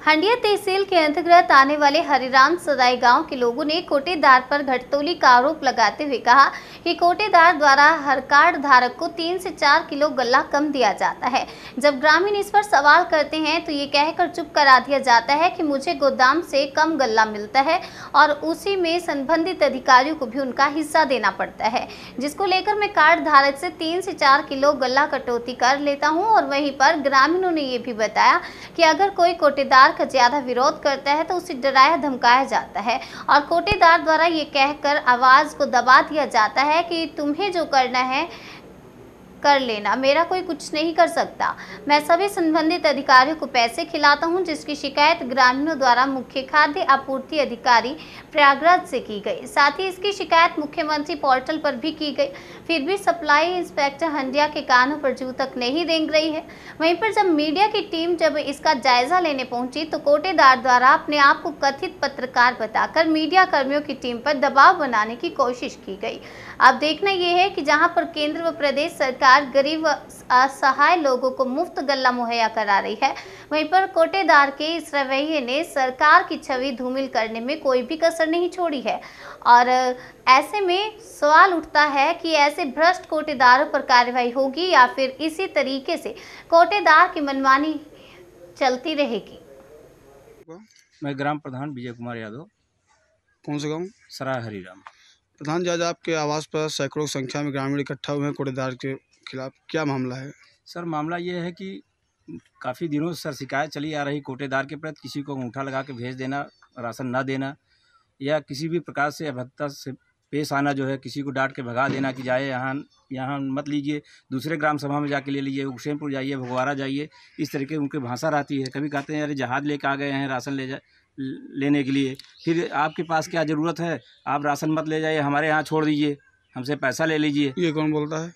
हंडिया तहसील के अंतर्गत आने वाले हरिराम सदाई गांव के लोगों ने कोटेदार पर घटतौली का आरोप लगाते हुए कहा कि कोटेदार द्वारा हर कार्ड धारक को 3 से 4 किलो गल्ला कम दिया जाता है। जब ग्रामीण इस पर सवाल करते हैं तो ये कहकर चुप करा दिया जाता है कि मुझे गोदाम से कम गल्ला मिलता है और उसी में संबंधित अधिकारियों को भी उनका हिस्सा देना पड़ता है, जिसको लेकर मैं कार्ड धारक से 3 से 4 किलो गल्ला कटौती कर लेता हूँ। और वहीं पर ग्रामीणों ने ये भी बताया कि अगर कोई कोटेदार का ज्यादा विरोध करता है तो उसे डराया धमकाया जाता है और कोटेदार द्वारा ये कहकर आवाज को दबा दिया जाता है कि तुम्हें जो करना है कर लेना, मेरा कोई कुछ नहीं कर सकता। मैं सभी संबंधित अधिकारियों को पैसे खिलाता हूं, जिसकी शिकायत ग्रामीणों द्वारा मुख्य खाद्य आपूर्ति अधिकारी प्रयागराज से की गई। साथ ही इसकी शिकायत मुख्यमंत्री पोर्टल पर भी की गई, फिर भी सप्लाई इंस्पेक्टर हंडिया के कानों पर जू तक नहीं रेंग रही है। वहीं पर जब मीडिया की टीम जब इसका जायजा लेने पहुंची तो कोटेदार द्वारा अपने आप को कथित पत्रकार बताकर मीडिया कर्मियों की टीम पर दबाव बनाने की कोशिश की गई। अब देखना यह है कि जहां पर केंद्र व प्रदेश सरकार गरीब व असहाय लोगों को मुफ्त गल्ला मुहैया करा रही है, वहीं पर कोटेदार के इस रवैये ने सरकार की छवि धूमिल करने में कोई भी कसर नहीं छोड़ी है। और ऐसे में सवाल उठता है कि ऐसे भ्रष्ट कोटेदारों पर कार्रवाई होगी या फिर इसी तरीके से कोटेदार की मनमानी चलती रहेगी। मैं ग्राम प्रधान विजय कुमार यादव। कौन सा गाँव? सराय हरिराम। प्रधान जी, आज आपके आवास पर सैकड़ों संख्या में ग्रामीण इकट्ठा हुए हैं कोटेदार के खिलाफ, क्या मामला है? सर, मामला ये है कि काफ़ी दिनों से सर शिकायत चली आ रही कोटेदार के प्रति, किसी को अंगूठा लगा के भेज देना, राशन ना देना या किसी भी प्रकार से अभद्रता से पेश आना, जो है किसी को डांट के भगा देना कि जाए यहाँ मत लीजिए, दूसरे ग्राम सभा में जाके ले लीजिए, हुसैनपुर जाइए, भगवाड़ा जाइए, इस तरीके उनकी भाषा रहती है। कभी कहते हैं अरे जहाज़ लेके आ गए हैं राशन लेने के लिए, फिर आपके पास क्या ज़रूरत है, आप राशन मत ले जाइए, हमारे यहाँ छोड़ दीजिए, हमसे पैसा ले लीजिए। ये कौन बोलता है?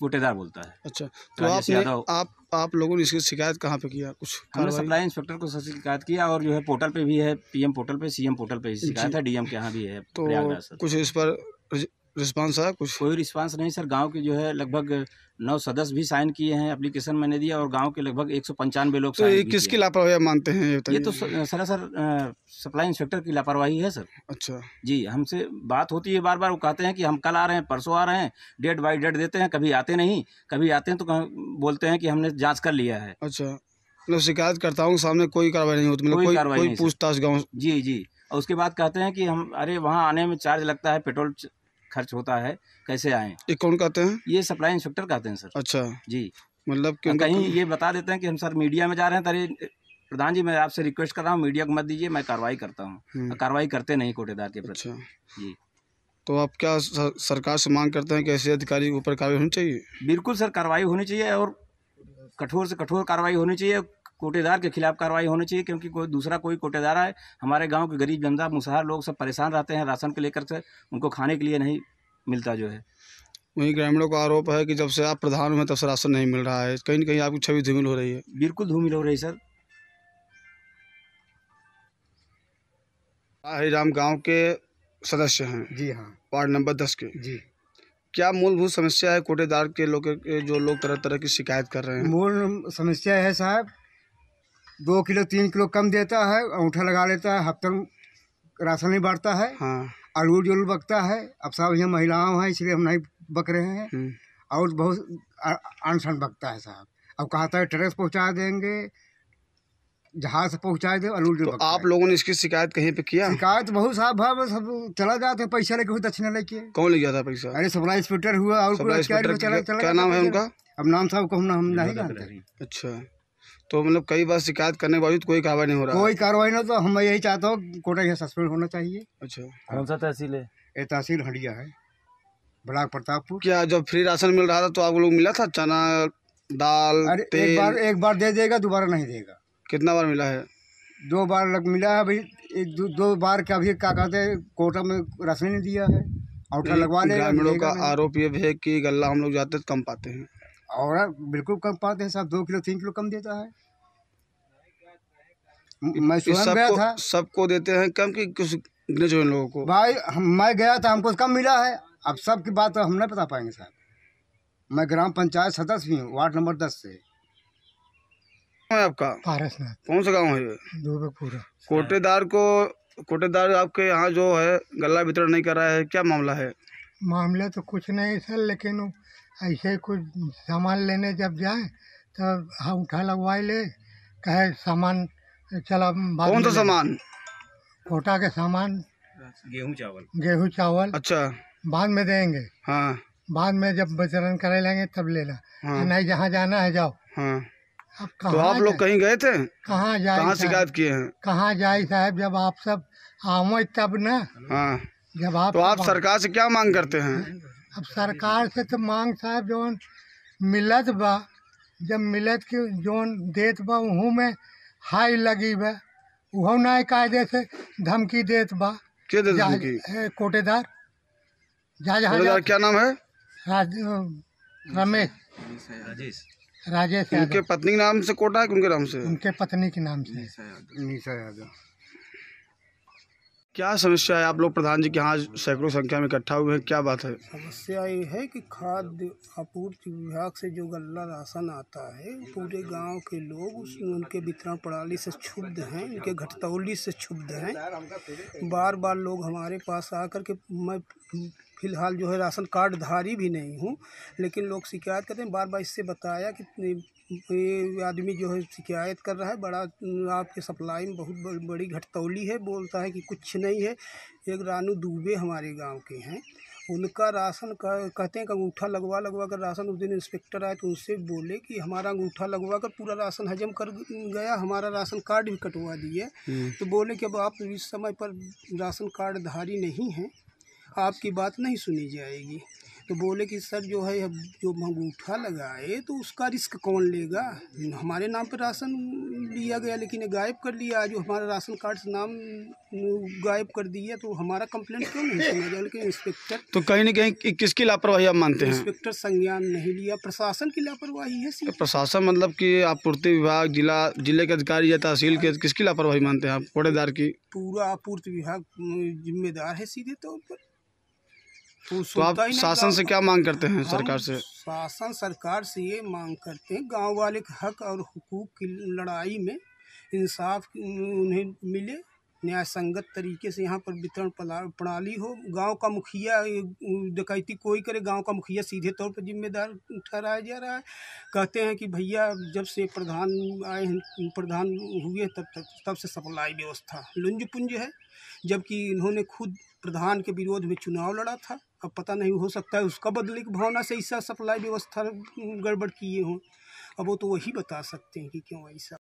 कोटेदार बोलता है। अच्छा, तो आप लोगों ने इसकी शिकायत कहाँ पे किया? कुछ हमने सप्लाई इंस्पेक्टर को शिकायत किया और जो है पोर्टल पे भी है, पीएम पोर्टल पे, सीएम पोर्टल पे शिकायत है, डीएम के यहाँ भी है। तो कुछ इस पर रिस्पांस आया? कुछ कोई रिस्पांस नहीं सर। गांव के जो है लगभग 9 सदस्य भी साइन किए हैं, एप्लीकेशन मैंने दिया और गांव के लगभग 195 लोग तो ये किसकी लापरवाही मानते हैं? ये तो सरासर सप्लाई इंस्पेक्टर की लापरवाही है सर। अच्छा जी, हमसे बात होती है बार बार, वो कहते हैं कि हम कल आ रहे हैं, परसों आ रहे हैं, डेट बाई डेट देते हैं, कभी आते नहीं, कभी आते हैं तो बोलते हैं कि हमने जाँच कर लिया है। अच्छा, मतलब शिकायतकर्ताओं के सामने कोई कार्रवाई नहीं होती, मतलब कोई पूछताछ गाँव? जी। और उसके बाद कहते हैं कि हम अरे वहाँ आने में चार्ज लगता है, पेट्रोल खर्च होता है, कैसे आएँ? ये कौन कहते हैं? ये सप्लाई इंस्पेक्टर कहते हैं सर। अच्छा जी, मतलब कहीं ये बता देते हैं कि हम सर मीडिया में जा रहे हैं, अरे प्रधान जी मैं आपसे रिक्वेस्ट कर रहा हूँ मीडिया को मत दीजिए, मैं कार्रवाई करता हूँ। कार्रवाई करते नहीं कोटेदार के प्रति। अच्छा जी, तो आप क्या सरकार से मांग करते हैं कि ऐसे अधिकारी के ऊपर कार्रवाई होनी चाहिए? बिल्कुल सर, कार्रवाई होनी चाहिए और कठोर से कठोर कार्रवाई होनी चाहिए, कोटेदार के खिलाफ कार्रवाई होनी चाहिए, क्योंकि कोई कोटेदार है, हमारे गांव के गरीब जनता मुसहर लोग सब परेशान रहते हैं राशन को लेकर से, उनको खाने के लिए नहीं मिलता जो है। वहीं ग्रामीणों का आरोप है कि जब से आप प्रधान हुए तब से राशन नहीं मिल रहा है, कहीं न कहीं आपकी छवि धूमिल हो रही है। बिल्कुल धूमिल हो रही सर। हरिराम गांव के सदस्य हैं? जी हाँ। वार्ड नंबर 10 के? जी। क्या मूलभूत समस्या है कोटेदार के जो लोग तरह तरह की शिकायत कर रहे हैं? मूल समस्या है साहब, 2 किलो 3 किलो कम देता है, अंगूठा लगा लेता है, हफ्ता राशन नहीं बांटता है। हाँ, अलूल जुल बकता है। अब साहब यहाँ महिलाओं हैं इसलिए हम नहीं बक रहे हैं, और बहुत अनशन बकता है साहब। अब कहता है ट्रक पहुँचा देंगे, जहाज से पहुँचा दे, अलूल जुल। तो आप लोगों ने इसकी शिकायत कहीं पे किया? शिकायत बहुत साहब है, सब चला जाते हैं पैसा लेके, दक्षिणा लेके। कौन ले गया था पैसा? अरे सप्लाई इंस्पेक्टर हुआ और क्या नाम है उनका? अब नाम साहब को हम नहीं जानते। अच्छा, तो मतलब कई बार शिकायत करने के बावजूद कोई कार्रवाई नहीं हो रहा? कोई कार्रवाई नहीं, तो हम यही चाहता हूँ कोटा यह सस्पेंड होना चाहिए। अच्छा, कौन सा तहसील है? ये तहसील हंडिया है, ब्लॉक प्रतापपुर। क्या जब फ्री राशन मिल रहा था तो आप लोग मिला था चना दाल? अरे तेल? एक बार दे देगा, दोबारा नहीं देगा। कितना बार मिला है? 2 बार मिला है भाई। 2 बार का भी क्या कहते हैं, कोटा में राशन नहीं दिया है, अंगूठा लगवा ले। ग्रामीणों का आरोप ये है कि गल्ला हम लोग जाते तो कम पाते हैं, और बिल्कुल कम पाते हैं साहब, 2 किलो 3 किलो कम देता है। मैं स्वयं गया था। सबको देते हैं कम कि कुछ गिने चुने लोगों को? भाई मैं गया था, हमको कम मिला है। अब सबकी बात हम नहीं बता पाएंगे साहब। मैं ग्राम पंचायत सदस्य भी हूँ, वार्ड नंबर 10 से। है आपका? पारसनाथ कौन सा गांव है ये? दूबेपुरा। कोटेदार आपके यहाँ जो है गल्ला वितरण नहीं कर रहा है, क्या मामला है? मामला तो कुछ नहीं सर, लेकिन वो ऐसे ही कुछ सामान लेने जब जाए तो अंगूठा लगवाई ले, कहे सामान चला बाद कौन सा में सामान? कोटा के सामान, गेहूँ चावल अच्छा, बाद में देंगे, हाँ बाद में जब वितरण करे लेंगे तब लेना। हाँ नहीं, जहाँ जाना है जाओ। हाँ। अब तो कहाँ आप लोग कहीं गए थे? कहाँ जाए कहाँ साहब? शिकायत किए हैं? कहाँ जाए साहब, जब आप सब आओ तब ना। हाँ, जब आप तो आप सरकार से क्या मांग करते हैं? अब सरकार से तो मांग साहब जोन मिलत बा, जब मिलत के जोन देत बा उहू में हाई लगी बा, उहो नहीं कायदे से धमकी देत बा। क्या दे जहाँ- की? कोटेदार जहाँ कोटेदार क्या नाम है? रमेश राजेश उनके यादव, पत्नी के नाम से कोटा है कि उनके नाम से? उनके पत्नी के नाम से निशा यादव। क्या समस्या है? आप लोग प्रधान जी के यहाँ सैकड़ों संख्या में इकट्ठा हुए हैं, क्या बात है? समस्या ये है कि खाद्य आपूर्ति विभाग से जो गल्ला राशन आता है पूरे गांव के लोग उनके वितरण प्रणाली से क्षुब्ध हैं, उनके घटतौली से क्षुब्ध हैं। बार बार लोग हमारे पास आकर के, मैं फ़िलहाल जो है राशन कार्ड धारी भी नहीं हूँ, लेकिन लोग शिकायत करते हैं। बार बार इससे बताया कि ये आदमी जो है शिकायत कर रहा है, बड़ा आपके सप्लाई में बहुत बड़ी घटतौली है, बोलता है कि कुछ नहीं है। एक रानू दुबे हमारे गांव के हैं, उनका राशन का कहते हैं कि अंगूठा लगवा कर राशन, उस दिन इंस्पेक्टर आए तो उनसे बोले कि हमारा अंगूठा लगवा कर पूरा राशन हजम कर गया, हमारा राशन कार्ड भी कटवा दिए। तो बोले कि अब आप इस समय पर राशन कार्ड धारी नहीं हैं, आपकी बात नहीं सुनी जाएगी। तो बोले कि सर जो है जो अंगूठा लगाए तो उसका रिस्क कौन लेगा? हमारे नाम पर राशन लिया गया लेकिन ये गायब कर लिया, जो हमारा राशन कार्ड से नाम गायब कर दिया, तो हमारा कंप्लेंट क्यों नहीं सुना जाए? लेकिन इंस्पेक्टर, तो कहीं न कहीं किसकी लापरवाही आप मानते हैं? इंस्पेक्टर संज्ञान नहीं लिया, प्रशासन की लापरवाही है। तो प्रशासन मतलब कि आपूर्ति विभाग, जिले के अधिकारी या तहसील के, किसकी लापरवाही मानते हैं आप? कोटेदार की? पूरा आपूर्ति विभाग जिम्मेदार है सीधे तौर पर। तो आप शासन से क्या मांग करते हैं? सरकार से? शासन सरकार से ये मांग करते हैं, गांव वाले के हक और हुकूक की लड़ाई में इंसाफ उन्हें मिले, न्याय संगत तरीके से यहाँ पर वितरण प्रणाली हो। गांव का मुखिया डकैती कोई करे, गांव का मुखिया सीधे तौर पर जिम्मेदार ठहराया जा रहा है। कहते हैं कि भैया जब से प्रधान आए हैं, प्रधान हुए तब से सप्लाई व्यवस्था लुंज पुंज है, जबकि इन्होंने खुद प्रधान के विरोध में चुनाव लड़ा था। अब पता नहीं, हो सकता है उसका बदले की भावना से ऐसा सप्लाई व्यवस्था गड़बड़ किए हों। अब वो तो वही बता सकते हैं कि क्यों ऐसा।